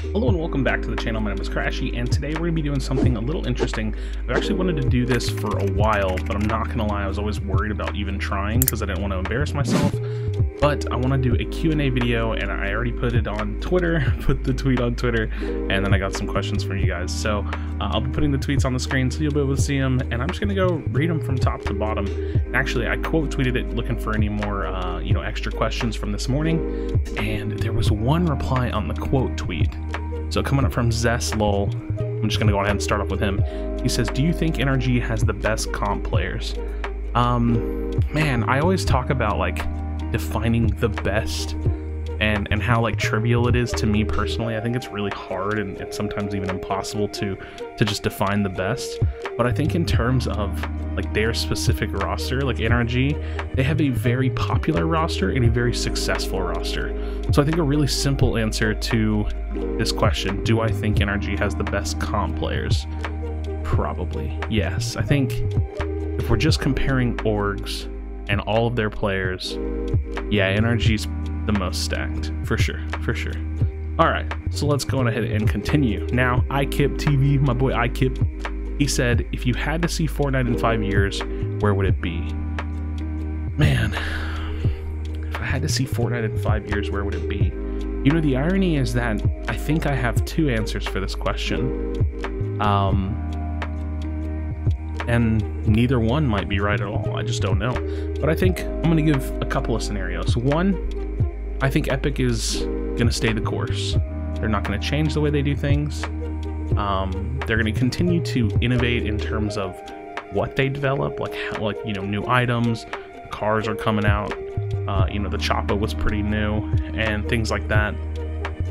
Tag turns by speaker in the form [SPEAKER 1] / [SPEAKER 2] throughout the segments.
[SPEAKER 1] Hello and welcome back to the channel. My name is Krashy, and today we're going to be doing something a little interesting. I've actually wanted to do this for a while, but I'm not going to lie, I was always worried about even trying because I didn't want to embarrass myself. But I want to do a Q&A video, and I already put it on Twitter, put the tweet on Twitter, and then I got some questions from you guys. So I'll be putting the tweets on the screen so you'll be able to see them, and I'm just going to go read them from top to bottom. And actually, I quote tweeted it looking for any more, extra questions from this morning, and there was one reply on the quote tweet. So coming up from Zeslol, I'm just going to go ahead and start off with him. He says, do you think NRG has the best comp players? Man, I always talk about like defining the best and how like trivial it is to me personally. I think it's really hard and sometimes even impossible to just define the best. But I think in terms of like their specific roster, like NRG, they have a very popular roster and a very successful roster. So I think a really simple answer to this question, do I think NRG has the best comp players? Probably, yes. I think if we're just comparing orgs and all of their players, yeah, NRG's the most stacked, for sure. All right, so let's go on ahead and continue. Now, IKip TV, my boy IKip, he said, if you had to see Fortnite in 5 years, where would it be? Man, if I had to see Fortnite in 5 years, where would it be? You know, the irony is that I think I have two answers for this question. And neither one might be right at all. I just don't know. But I think I'm going to give a couple of scenarios. One, I think Epic is going to stay the course. They're not going to change the way they do things. They're going to continue to innovate in terms of what they develop, like new items, cars are coming out, the Choppa was pretty new, and things like that.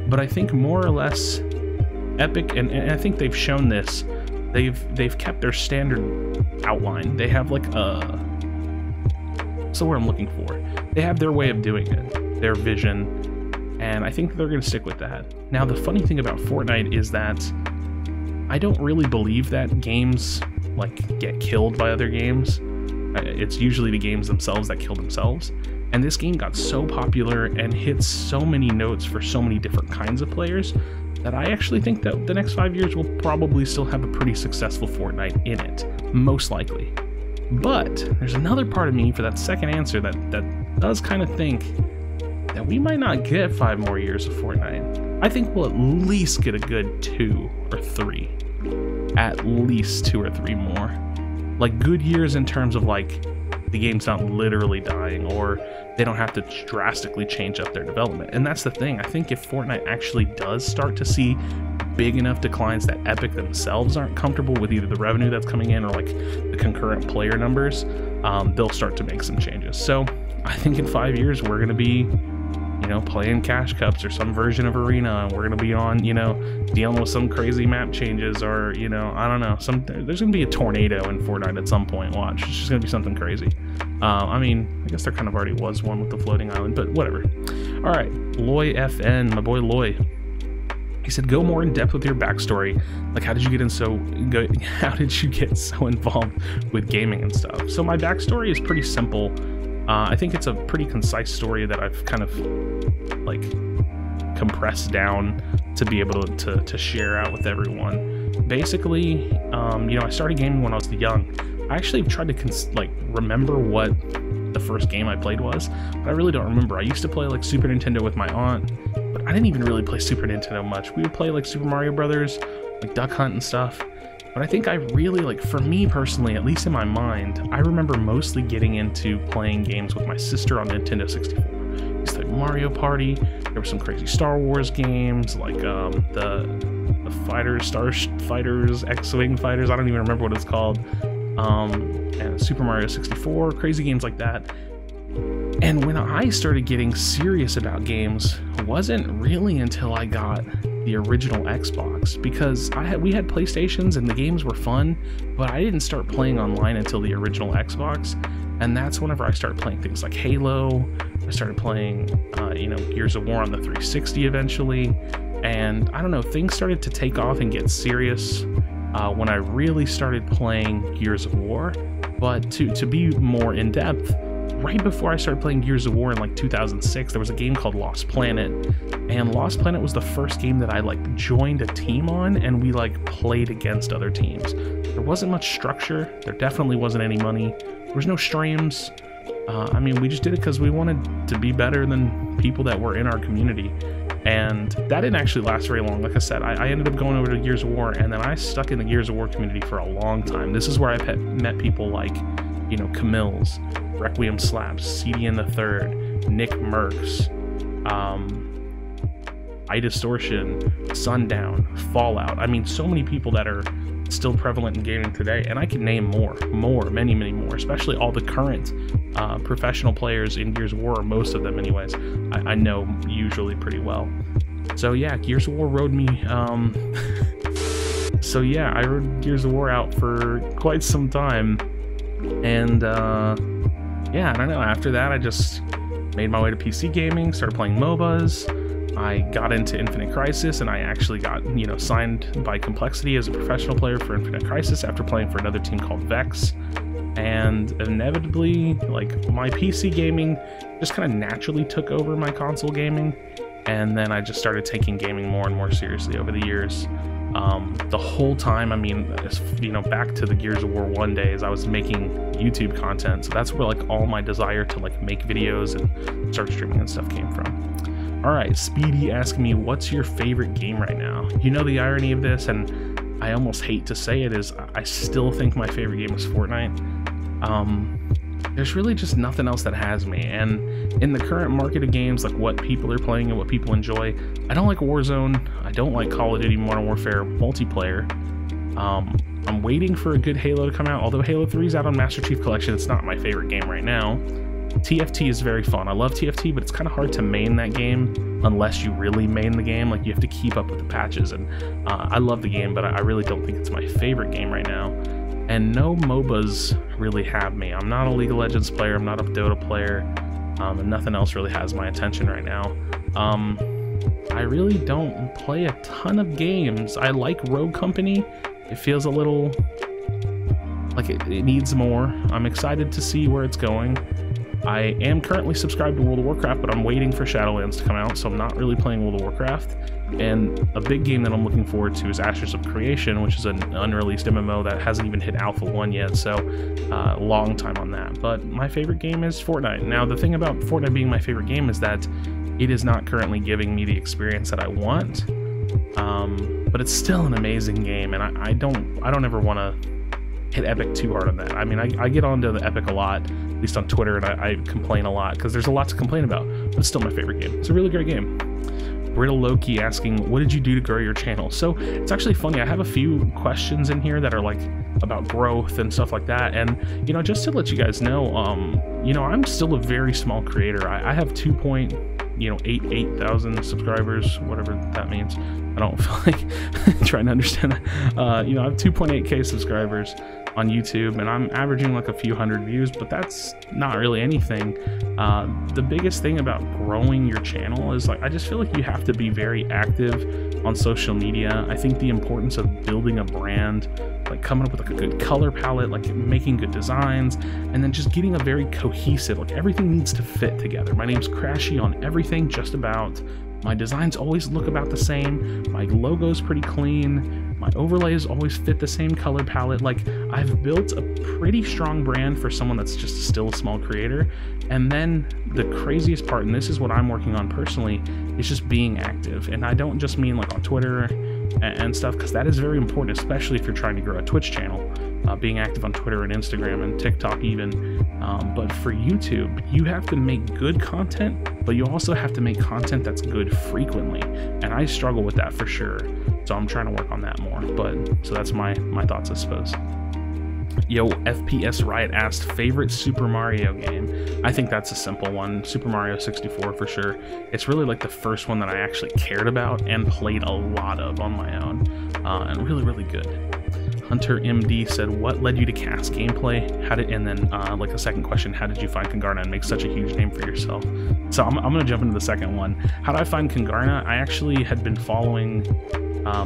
[SPEAKER 1] But I think more or less Epic, and I think they've shown this, they've kept their standard outline. They have like what's the word I'm looking for? They have their way of doing it, their vision, and I think they're going to stick with that. Now, the funny thing about Fortnite is that I don't really believe that games like get killed by other games. It's usually the games themselves that kill themselves. And this game got so popular and hits so many notes for so many different kinds of players that I actually think that the next 5 years will probably still have a pretty successful Fortnite in it, most likely. But there's another part of me for that second answer that does kind of think that we might not get 5 more years of Fortnite. I think we'll at least get a good 2 or 3. At least 2 or 3 more. Like good years in terms of like the game's not literally dying or they don't have to drastically change up their development. And that's the thing. I think if Fortnite actually does start to see big enough declines that Epic themselves aren't comfortable with either the revenue that's coming in or like the concurrent player numbers, they'll start to make some changes. So I think in 5 years we're going to be playing cash cups or some version of arena, and we're gonna be on, dealing with some crazy map changes, or I don't know, there's gonna be a tornado in Fortnite at some point. Watch, it's just gonna be something crazy. I guess there kind of already was one with the floating island, but whatever. All right, Loy FN, my boy Loy. He said, go more in depth with your backstory. Like, how did you get so involved with gaming and stuff? So my backstory is pretty simple. I think it's a pretty concise story that I've kind of like compressed down to be able to share out with everyone. Basically, I started gaming when I was young. I actually tried to remember what the first game I played was, but I really don't remember. I used to play like Super Nintendo with my aunt, but I didn't even really play Super Nintendo much. We would play like Super Mario Brothers, like Duck Hunt and stuff. But I think I really, for me personally, at least in my mind, I remember mostly getting into playing games with my sister on Nintendo 64. It's like Mario Party, there were some crazy Star Wars games, like the Fighters, Star Fighters, X-Wing Fighters, I don't even remember what it's called, and Super Mario 64, crazy games like that. And when I started getting serious about games, wasn't really until I got the original Xbox, because we had PlayStations and the games were fun, but I didn't start playing online until the original Xbox, and that's whenever I started playing things like Halo. I started playing, Gears of War on the 360 eventually, and I don't know, things started to take off and get serious when I really started playing Gears of War. But to be more in depth, right before I started playing Gears of War in like 2006, there was a game called Lost Planet, and Lost Planet was the first game that I like joined a team on, and we like played against other teams. There wasn't much structure, there definitely wasn't any money, there was no streams. I mean, we just did it because we wanted to be better than people that were in our community. And that didn't actually last very long. Like I said, I ended up going over to Gears of War, and then I stuck in the Gears of War community for a long time. This is where I met people like, you know, Camille's, Requiem Slaps, CDN the Third, Nick Merckx, iDistortion, Sundown, Fallout. I mean, so many people that are still prevalent in gaming today, and I can name many more, especially all the current professional players in Gears of War, or most of them anyways, I know usually pretty well. So yeah, Gears of War rode me, so yeah, I rode Gears of War out for quite some time, and yeah, I don't know, after that I just made my way to PC gaming, started playing MOBAs. I got into Infinite Crisis, and I actually got, you know, signed by Complexity as a professional player for Infinite Crisis after playing for another team called Vex. And inevitably, like, my PC gaming just kind of naturally took over my console gaming, and then I just started taking gaming more and more seriously over the years. The whole time, I mean, you know, back to the Gears of War 1 days, I was making YouTube content, so that's where like all my desire to like make videos and start streaming and stuff came from. All right, Speedy asking me, what's your favorite game right now? You know, the irony of this, and I almost hate to say it, is I still think my favorite game is Fortnite. There's really just nothing else that has me, and in the current market of games, like what people are playing and what people enjoy, I don't like Warzone, I don't like Call of Duty Modern Warfare multiplayer. I'm waiting for a good Halo to come out, although Halo 3 is out on Master Chief Collection. It's not my favorite game right now. TFT is very fun. I love TFT, but it's kind of hard to main that game unless you really main the game. Like, you have to keep up with the patches, and I love the game, but I really don't think it's my favorite game right now. And no MOBAs really have me. I'm not a League of Legends player, I'm not a Dota player, and nothing else really has my attention right now. I really don't play a ton of games. I like Rogue Company. It feels a little like it needs more. I'm excited to see where it's going. I am currently subscribed to World of Warcraft, but I'm waiting for Shadowlands to come out, so I'm not really playing World of Warcraft. And a big game that I'm looking forward to is Ashes of Creation, which is an unreleased MMO that hasn't even hit Alpha 1 yet, so long time on that. But my favorite game is Fortnite. Now, the thing about Fortnite being my favorite game is that it is not currently giving me the experience that I want, but it's still an amazing game, and I don't ever want to hit Epic too hard on that. I mean, I get onto the Epic a lot, at least on Twitter, and I complain a lot because there's a lot to complain about, but it's still my favorite game. It's a really great game. Brittle Loki asking, what did you do to grow your channel? So it's actually funny, I have a few questions in here that are like about growth and stuff like that, and you know, just to let you guys know, you know, I'm still a very small creator. I have 8,000 subscribers, whatever that means. I don't feel like trying to understand that. You know, I have 2.8k subscribers on YouTube, and I'm averaging like a few hundred views, but that's not really anything. The biggest thing about growing your channel is like, I just feel like you have to be very active on social media. I think the importance of building a brand, like coming up with like a good color palette, like making good designs, and then just getting a very cohesive, like everything needs to fit together. My name's Krashy on everything, just about. My designs always look about the same, my logo's pretty clean, my overlays always fit the same color palette. Like, I've built a pretty strong brand for someone that's just still a small creator. And then the craziest part, and this is what I'm working on personally, is just being active. And I don't just mean like on Twitter and stuff, because that is very important, especially if you're trying to grow a Twitch channel. Being active on Twitter and Instagram and TikTok even. But for YouTube, you have to make good content, but you also have to make content that's good frequently. And I struggle with that for sure. So I'm trying to work on that more. But so that's my thoughts, I suppose. Yo, FPS Riot asked, favorite Super Mario game? I think that's a simple one. Super Mario 64 for sure. It's really like the first one that I actually cared about and played a lot of on my own. And really, really good. Hunter MD said, what led you to cast gameplay? And then like a second question, how did you find Kungarna and make such a huge name for yourself? So I'm gonna jump into the second one. How did I find Kungarna? I actually had been following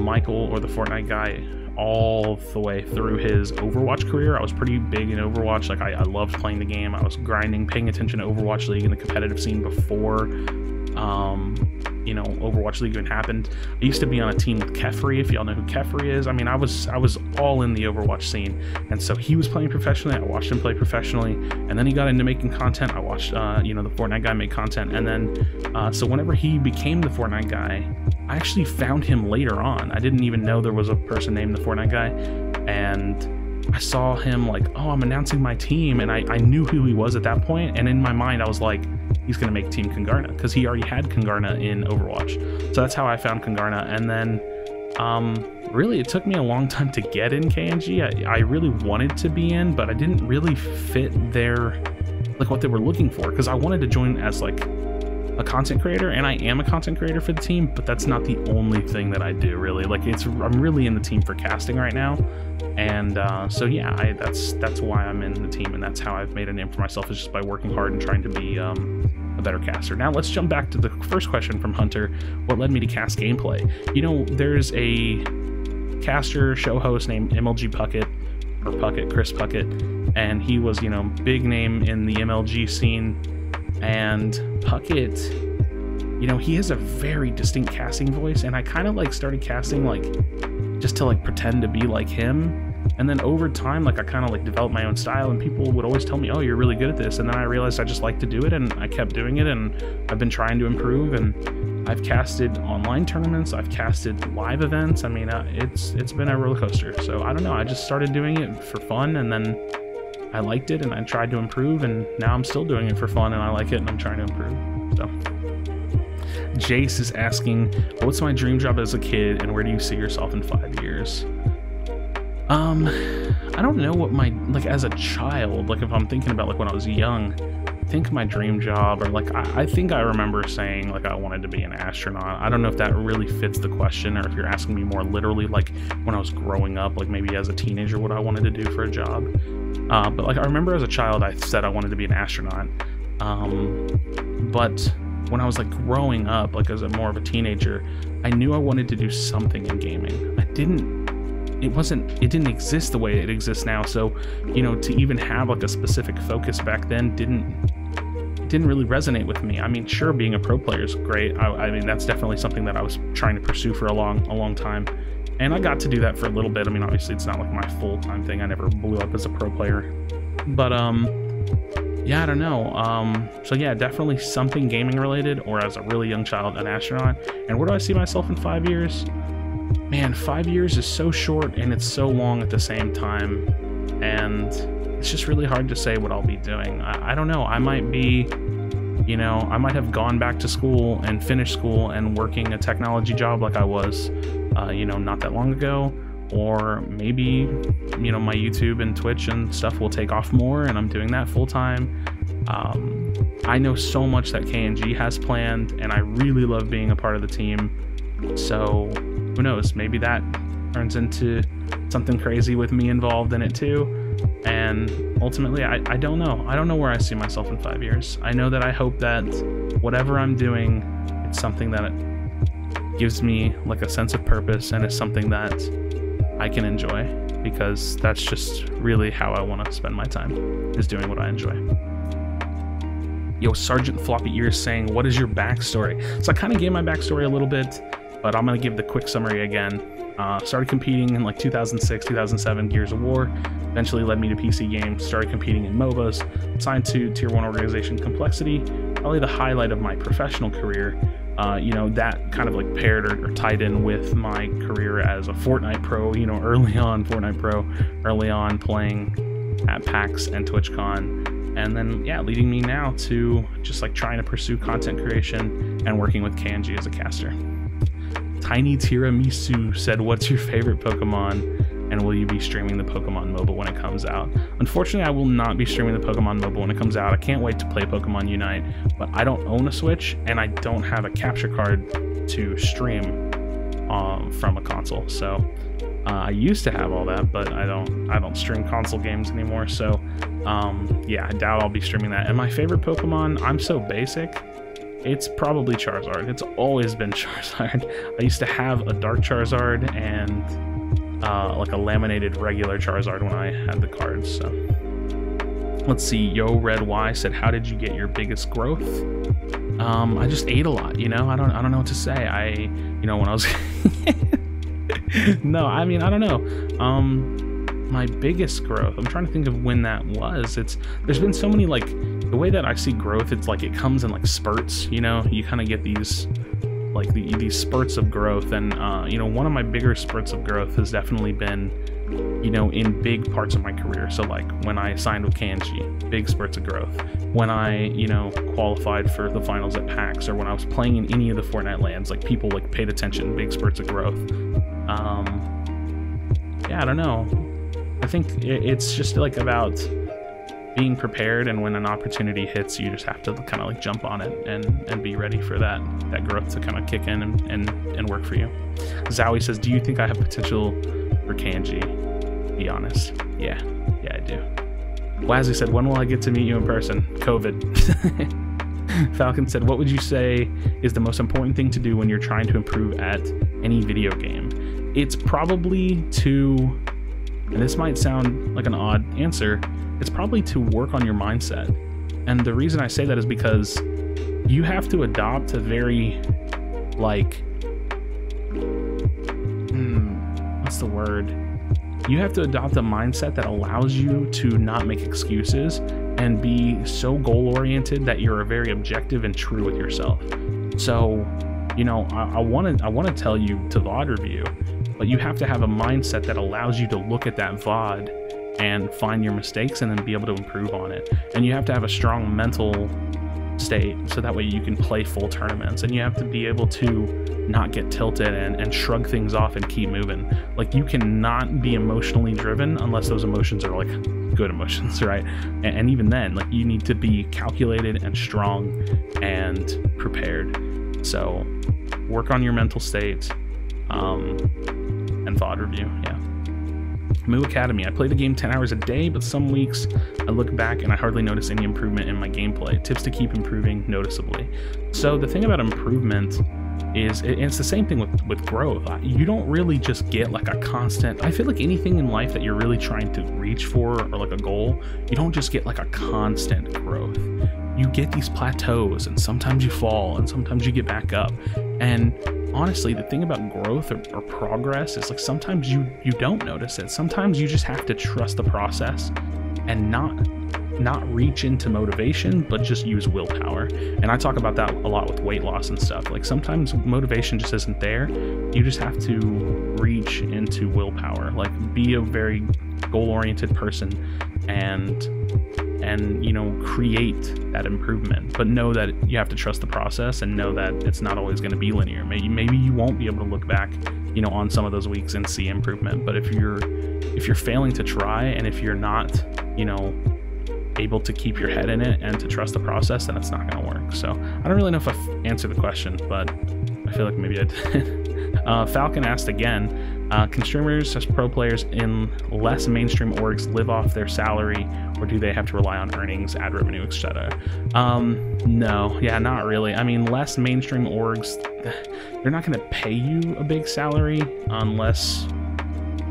[SPEAKER 1] Michael, or the Fortnite guy, all the way through his Overwatch career. I was pretty big in Overwatch. Like I loved playing the game. I was grinding, paying attention to Overwatch League and the competitive scene before you know, Overwatch League even happened. I used to be on a team with Kefri, if y'all know who Kefri is. I mean, I was all in the Overwatch scene, and so he was playing professionally. I watched him play professionally, and then he got into making content. I watched you know, the Fortnite guy make content, and then so whenever he became the Fortnite guy, I actually found him later on. I didn't even know there was a person named the Fortnite guy, and I saw him like, oh, I'm announcing my team, and I knew who he was at that point, and in my mind I was like, he's going to make Team Kungarna, because he already had Kungarna in Overwatch. So that's how I found Kungarna. And then really it took me a long time to get in KNG. I really wanted to be in, but I didn't really fit their, like, what they were looking for, because I wanted to join as like a content creator, and I am a content creator for the team, but that's not the only thing that I do, really. Like, I'm really in the team for casting right now, and so yeah, that's why I'm in the team, and that's how I've made a name for myself, is just by working hard and trying to be a better caster. Now let's jump back to the first question from Hunter. What led me to cast gameplay? You know, there's a caster show host named MLG Puckett, or Puckett, Chris Puckett, and he was, you know, big name in the MLG scene. And Puckett, you know, he has a very distinct casting voice, and I kind of like started casting like just to like pretend to be like him. And then over time, like, I kind of like developed my own style, and people would always tell me, oh, you're really good at this. And then I realized I just like to do it, and I kept doing it, and I've been trying to improve, and I've casted online tournaments, I've casted live events. I mean, it's been a roller coaster. So I don't know, I just started doing it for fun, and then I liked it, and I tried to improve, and now I'm still doing it for fun, and I like it, and I'm trying to improve. So Jace is asking, what's my dream job as a kid, and where do you see yourself in 5 years? I don't know what my, like, as a child, like, if I'm thinking about like when I was young, I think my dream job, or like, I think I remember saying like I wanted to be an astronaut. I don't know if that really fits the question, or if you're asking me more literally, like when I was growing up, like maybe as a teenager, what I wanted to do for a job. But like, I remember as a child, I said I wanted to be an astronaut. But when I was like growing up, like as a more of a teenager, I knew I wanted to do something in gaming. It didn't exist the way it exists now. So, you know, to even have like a specific focus back then didn't really resonate with me. I mean, sure, being a pro player is great. I mean, that's definitely something that I was trying to pursue for a long time. And I got to do that for a little bit. I mean, obviously it's not like my full-time thing. I never blew up as a pro player. But, yeah, I don't know. So yeah, definitely something gaming related, or as a really young child, an astronaut. And where do I see myself in 5 years? Man, 5 years is so short, and it's so long at the same time. And it's just really hard to say what I'll be doing. I don't know. I might be, you know, I might have gone back to school and finished school and working a technology job like I was, you know, not that long ago. Or maybe, you know, my YouTube and Twitch and stuff will take off more, and I'm doing that full time. I know so much that KNG has planned, and I really love being a part of the team. So who knows, maybe that turns into something crazy with me involved in it too. And ultimately, I don't know. I don't know where I see myself in 5 years. I know that I hope that whatever I'm doing, it's something that gives me like a sense of purpose, and it's something that I can enjoy, because that's just really how I want to spend my time, is doing what I enjoy. Yo, Sergeant Floppy Ears saying, what is your backstory? So I kind of gave my backstory a little bit, but I'm going to give the quick summary again. Started competing in like 2006, 2007, Gears of War. Eventually led me to PC games. Started competing in MOBAs. Signed to Tier 1 organization Complexity. Probably the highlight of my professional career. You know, that kind of like paired or tied in with my career as a Fortnite pro, you know, early on playing at PAX and TwitchCon. And then, yeah, leading me now to just like trying to pursue content creation and working with KNG as a caster. Tiny Tiramisu said, what's your favorite Pokemon? And will you be streaming the Pokemon mobile when it comes out? Unfortunately, I will not be streaming the Pokemon mobile when it comes out. I can't wait to play Pokemon Unite, but I don't own a Switch, and I don't have a capture card to stream from a console. So I used to have all that, but I don't stream console games anymore. So yeah, I doubt I'll be streaming that. And my favorite Pokemon, I'm so basic. It's probably Charizard. It's always been Charizard. I used to have a dark Charizard and like a laminated regular Charizard when I had the cards. So let's see. Yo Red Y said, "How did you get your biggest growth?" I just ate a lot. You know, I don't know what to say. You know, when I was no, I mean, I don't know. My biggest growth, I'm trying to think of when that was. There's been so many, like, the way that I see growth, it's like it comes in like spurts, you know. You kind of get these like these spurts of growth, and you know, one of my bigger spurts of growth has definitely been, you know, in big parts of my career. So like when I signed with KNG, big spurts of growth. When I, you know, qualified for the finals at PAX, or when I was playing in any of the Fortnite lands, like people like paid attention, big spurts of growth. Yeah, I don't know. I think it's just like about being prepared, and when an opportunity hits, you just have to kind of like jump on it and be ready for that growth to kind of kick in and work for you. Zowie says, "Do you think I have potential for KNG?" Be honest. Yeah, I do. Wazzy said, "When will I get to meet you in person?" COVID. Falcon said, "What would you say is the most important thing to do when you're trying to improve at any video game?" It's probably to, and this might sound like an odd answer, it's probably to work on your mindset. And the reason I say that is because you have to adopt a very, like, what's the word? You have to adopt a mindset that allows you to not make excuses and be so goal-oriented that you're very objective and true with yourself. So, you know, I want to tell you to VOD review, but you have to have a mindset that allows you to look at that VOD and find your mistakes and then be able to improve on it. And you have to have a strong mental state so that way you can play full tournaments, and you have to be able to not get tilted and shrug things off and keep moving. Like, you cannot be emotionally driven unless those emotions are like good emotions, right? And even then, like, you need to be calculated and strong and prepared. So work on your mental state, and VOD review. Yeah. Moo Academy. I play the game 10 hours a day, but some weeks I look back and I hardly notice any improvement in my gameplay. Tips to keep improving noticeably. So the thing about improvement is it's the same thing with growth. You don't really just get like a constant, I feel like anything in life that you're really trying to reach for, or like a goal, you don't just get like a constant growth. You get these plateaus, and sometimes you fall and sometimes you get back up. And honestly, the thing about growth or progress is, like, sometimes you don't notice it. Sometimes you just have to trust the process and not reach into motivation, but just use willpower. And I talk about that a lot with weight loss and stuff. Like, sometimes motivation just isn't there. You just have to reach into willpower. Like, be a very goal-oriented person and you know, create that improvement, but know that you have to trust the process and know that it's not always going to be linear. Maybe you won't be able to look back, you know, on some of those weeks and see improvement. But if you're failing to try, and if you're not, you know, able to keep your head in it and to trust the process, then it's not going to work. So I don't really know if I've answered the question, but I feel like maybe I did. Falcon asked again, can streamers as pro players in less mainstream orgs live off their salary, or do they have to rely on earnings, ad revenue, etc.? No, yeah, not really. I mean, less mainstream orgs, they're not going to pay you a big salary unless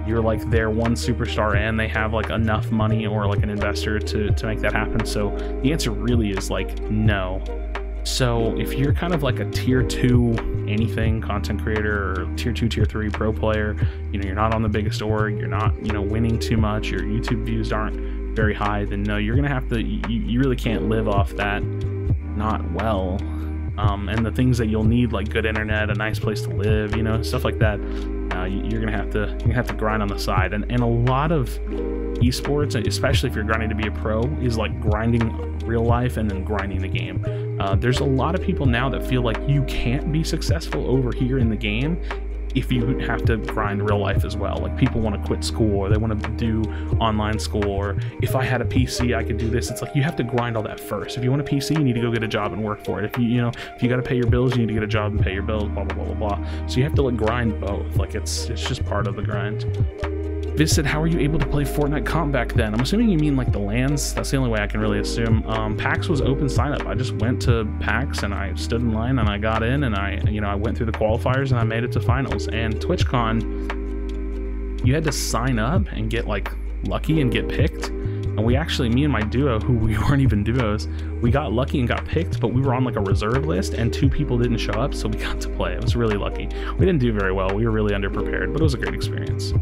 [SPEAKER 1] you're like their one superstar and they have like enough money or like an investor to make that happen. So the answer really is like no. So if you're kind of like a tier 2 anything content creator, or tier 2, tier 3 pro player, you know, you're not on the biggest org, you're not, you know, winning too much, your YouTube views aren't very high, then no, you're gonna have to, you really can't live off that, not well. And the things that you'll need, like good internet, a nice place to live, you know, stuff like that, you're gonna have to grind on the side. And a lot of esports, especially if you're grinding to be a pro, is like grinding real life and then grinding the game. There's a lot of people now that feel like you can't be successful over here in the game if you have to grind real life as well. Like, people want to quit school, or they want to do online school, or if I had a PC I could do this. It's like you have to grind all that first. If you want a PC, you need to go get a job and work for it. If you got to pay your bills, you need to get a job and pay your bills, blah blah blah blah blah. So you have to like grind both. Like, it's just part of the grind. Viz said, how are you able to play Fortnite comp back then? I'm assuming you mean like the LANs. That's the only way I can really assume. PAX was open sign up. I just went to PAX and I stood in line and I got in and I went through the qualifiers and I made it to finals. And TwitchCon, you had to sign up and get like lucky and get picked. And we actually, me and my duo, who we weren't even duos, we got lucky and got picked, but we were on like a reserve list and 2 people didn't show up, so we got to play. It was really lucky. We didn't do very well. We were really underprepared, but it was a great experience.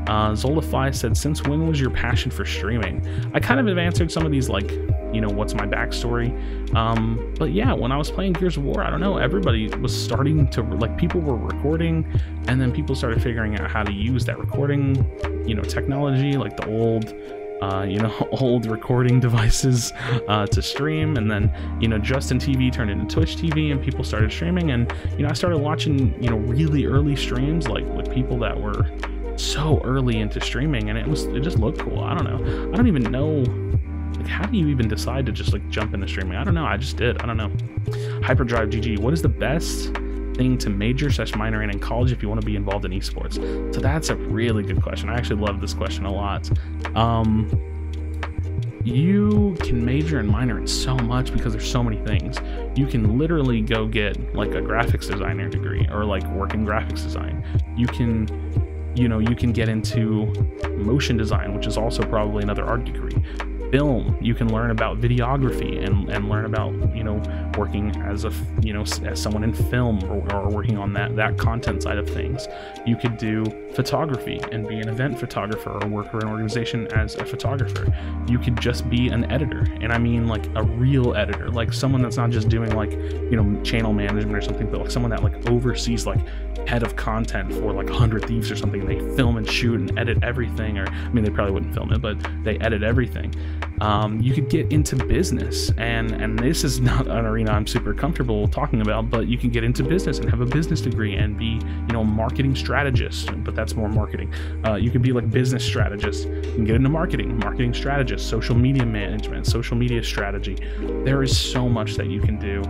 [SPEAKER 1] Zoldify said, since when was your passion for streaming? I kind of have answered some of these, like, you know, what's my backstory? But yeah, when I was playing Gears of War, I don't know, everybody was starting to, like, people were recording, and then people started figuring out how to use that recording, you know, technology, like the old, old recording devices to stream. And then, you know, Justin TV turned into Twitch TV and people started streaming. And, you know, I started watching, you know, really early streams, like with people that were so early into streaming, and it just looked cool. I don't know. I don't even know, like, how do you even decide to just like jump into streaming? I don't know. I just did. I don't know. Hyperdrive GG, what is the best thing to major / minor in college if you want to be involved in esports? So that's a really good question. I actually love this question a lot. You can major and minor in so much because there's so many things. You can literally go get like a graphics designer degree or like work in graphics design. You can, you know, you can get into motion design, which is also probably another art degree. Film, you can learn about videography and learn about, you know, working as a, you know, as someone in film or working on that content side of things. You could do photography and be an event photographer or work for an organization as a photographer. You could just be an editor, and I mean like a real editor, like someone that's not just doing like, you know, channel management or something, but like someone that like oversees like head of content for like 100 Thieves or something. They film and shoot and edit everything, or I mean they probably wouldn't film it, but they edit everything. You could get into business, and this is not an arena I'm super comfortable talking about, but you can get into business and have a business degree and be, you know, a marketing strategist, but that's more marketing. You could be like business strategist. You can get into marketing strategist, social media management, social media strategy. There is so much that you can do.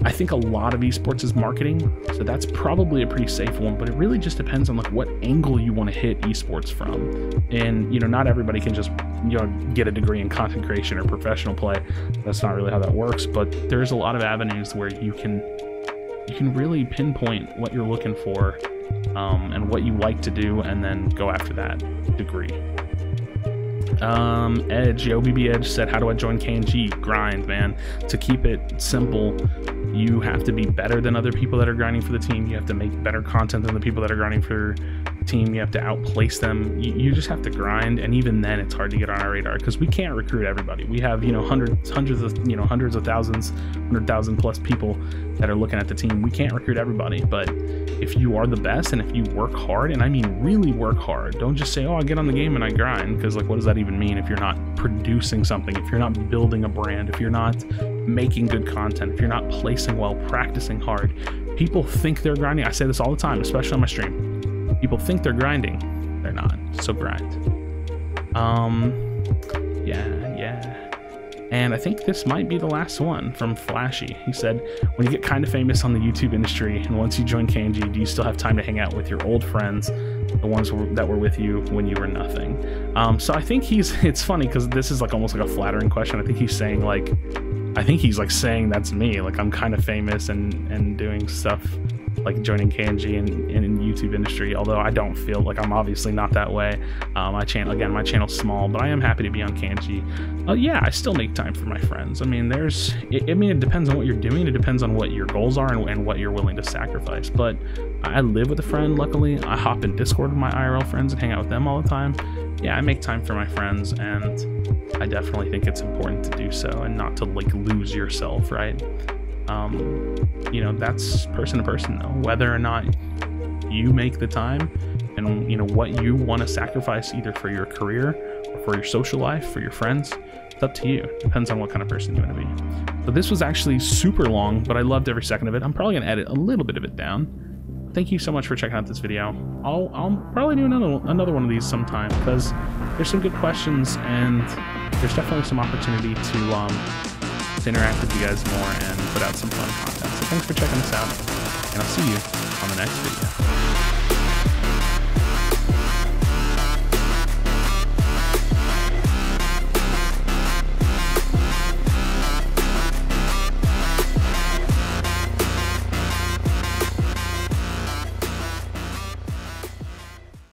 [SPEAKER 1] I think a lot of esports is marketing, so that's probably a pretty safe one, but it really just depends on like what angle you want to hit esports from. And, you know, not everybody can just, you know, get a degree in content creation or professional play. That's not really how that works, but there's a lot of avenues where you can really pinpoint what you're looking for, and what you like to do, and then go after that degree. Edge, OBB Edge said, how do I join KNG? Grind, man. To keep it simple, you have to be better than other people that are grinding for the team. You have to make better content than the people that are grinding for the team. You have to outplace them. You just have to grind, and even then it's hard to get on our radar because we can't recruit everybody. We have, you know, hundreds of thousands, 100,000 plus people that are looking at the team. We can't recruit everybody, but if you are the best and if you work hard, and I mean really work hard, don't just say, oh, I get on the game and I grind, because like what does that even mean if you're not producing something, if you're not building a brand, if you're not making good content, if you're not placing well, practicing hard? People think they're grinding. I say this all the time, especially on my stream. People think they're grinding. They're not. So grind. Yeah. And I think this might be the last one from Flashy. He said, when you get kind of famous on the YouTube industry and once you join KNG, do you still have time to hang out with your old friends, the ones that were with you when you were nothing? So I think it's funny because this is like almost like a flattering question. I think he's saying like, saying that's me. Like I'm kind of famous and doing stuff like joining KNG in YouTube industry, although I don't feel like I'm obviously not that way. My channel's small, but I am happy to be on KNG. Yeah, I still make time for my friends. I mean, it depends on what you're doing. It depends on what your goals are and what you're willing to sacrifice. But I live with a friend, luckily. I hop in Discord with my IRL friends and hang out with them all the time. Yeah, I make time for my friends, and I definitely think it's important to do so and not to like lose yourself, right? You know, that's person to person though, whether or not you make the time and, you know, what you want to sacrifice either for your career or for your social life, for your friends. It's up to you. Depends on what kind of person you want to be. So this was actually super long, but I loved every second of it. I'm probably going to edit a little bit of it down. Thank you so much for checking out this video. I'll probably do another one of these sometime because there's some good questions and there's definitely some opportunity to interact with you guys more and put out some fun content. So thanks for checking this out, and I'll see you on the next video.